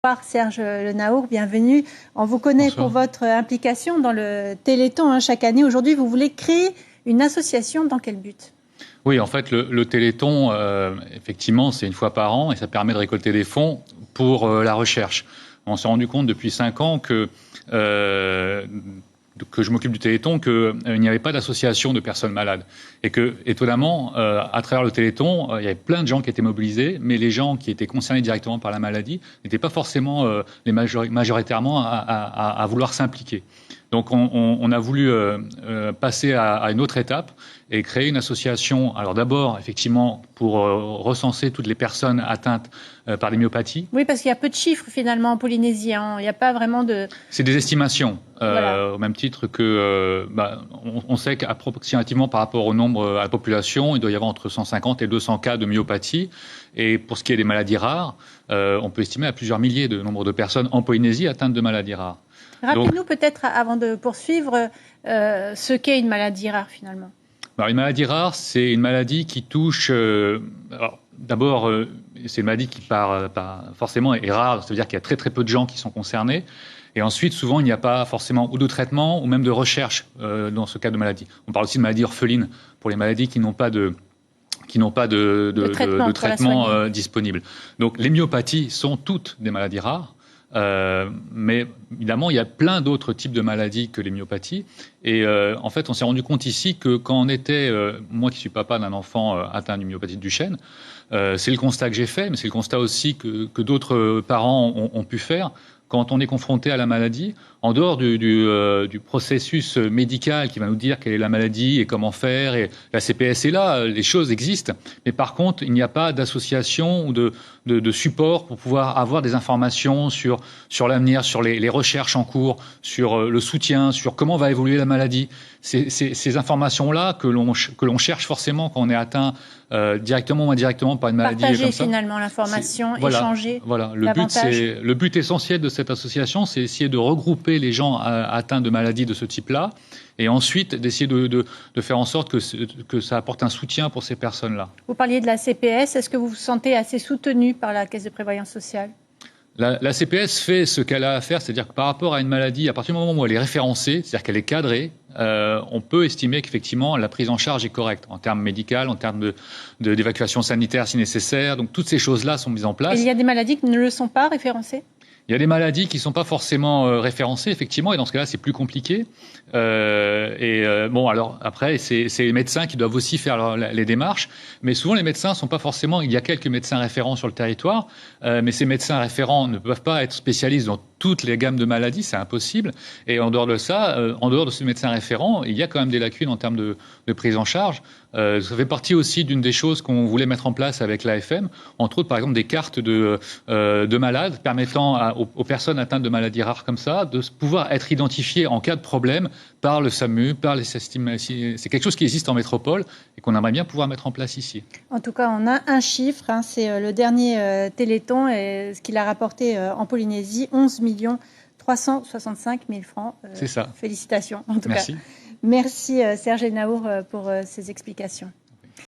Bonsoir Serge Le Naour, bienvenue. On vous connaît Bonsoir. pour votre implication dans le Téléthon chaque année. Aujourd'hui, vous voulez créer une association. Dans quel but ? Oui, en fait, le Téléthon, effectivement, c'est une fois par an et ça permet de récolter des fonds pour la recherche. On s'est rendu compte depuis 5 ans que je m'occupe du Téléthon, qu'il n'y avait pas d'association de personnes malades. Et que, étonnamment, à travers le Téléthon, il y avait plein de gens qui étaient mobilisés, mais les gens qui étaient concernés directement par la maladie n'étaient pas forcément majoritairement à vouloir s'impliquer. Donc on a voulu passer à une autre étape et créer une association. Alors d'abord, effectivement, pour recenser toutes les personnes atteintes par des myopathies. Oui, parce qu'il y a peu de chiffres finalement en Polynésie. Il n'y a pas vraiment de... C'est des estimations, Voilà. au même titre que on sait qu'approximativement par rapport au nombre à la population, il doit y avoir entre 150 et 200 cas de myopathie. Et pour ce qui est des maladies rares, on peut estimer à plusieurs milliers de nombre de personnes en Polynésie atteintes de maladies rares. Rappelez-nous peut-être, avant de poursuivre, ce qu'est une maladie rare finalement. Alors, une maladie rare, c'est une maladie qui touche... D'abord, c'est une maladie qui forcément est rare, ça veut dire qu'il y a très très peu de gens qui sont concernés. Et ensuite, souvent, il n'y a pas forcément ou de traitement ou même de recherche dans ce cas de maladie. On parle aussi de maladie orpheline pour les maladies qui n'ont pas de traitement disponible. Donc les myopathies sont toutes des maladies rares. Mais évidemment, il y a plein d'autres types de maladies que les myopathies. Et en fait, on s'est rendu compte ici que quand on était, moi qui suis papa d'un enfant atteint d'une myopathie de Duchenne, c'est le constat que j'ai fait, mais c'est le constat aussi que d'autres parents ont pu faire. Quand on est confronté à la maladie, en dehors du processus médical qui va nous dire quelle est la maladie et comment faire, et la CPS est là, les choses existent, mais par contre, il n'y a pas d'association ou de support pour pouvoir avoir des informations sur l'avenir, sur les recherches en cours, sur le soutien, sur comment va évoluer la maladie. Ces informations-là que l'on cherche forcément quand on est atteint directement ou indirectement par une maladie comme ça. Partager finalement l'information, échanger. Voilà. Le but essentiel de cette association, c'est essayer de regrouper les gens atteints de maladies de ce type-là et ensuite d'essayer de faire en sorte que ça apporte un soutien pour ces personnes-là. Vous parliez de la CPS. Est-ce que vous vous sentez assez soutenu par la Caisse de prévoyance sociale ? La CPS fait ce qu'elle a à faire, c'est-à-dire que par rapport à une maladie, à partir du moment où elle est référencée, c'est-à-dire qu'elle est cadrée, on peut estimer qu'effectivement la prise en charge est correcte en termes médicaux, en termes d'évacuation sanitaire si nécessaire. Donc toutes ces choses-là sont mises en place. Et il y a des maladies qui ne le sont pas référencées ? Il y a des maladies qui ne sont pas forcément référencées, effectivement, et dans ce cas-là, c'est plus compliqué. Alors après, c'est les médecins qui doivent aussi faire les démarches, mais souvent les médecins ne sont pas forcément... Il y a quelques médecins référents sur le territoire, mais ces médecins référents ne peuvent pas être spécialistes dans toutes les gammes de maladies, c'est impossible. Et en dehors de ça, en dehors de ces médecins référents, il y a quand même des lacunes en termes de prise en charge. Ça fait partie aussi d'une des choses qu'on voulait mettre en place avec l'AFM, entre autres par exemple des cartes de malades permettant aux personnes atteintes de maladies rares comme ça de pouvoir être identifiées en cas de problème par le SAMU, par les SASTIM. C'est quelque chose qui existe en métropole et qu'on aimerait bien pouvoir mettre en place ici. En tout cas, on a un chiffre, c'est le dernier Téléthon et ce qu'il a rapporté en Polynésie, 11 365 000 francs. C'est ça. Félicitations en tout Merci. cas. Merci Serge Le Naour pour ces explications.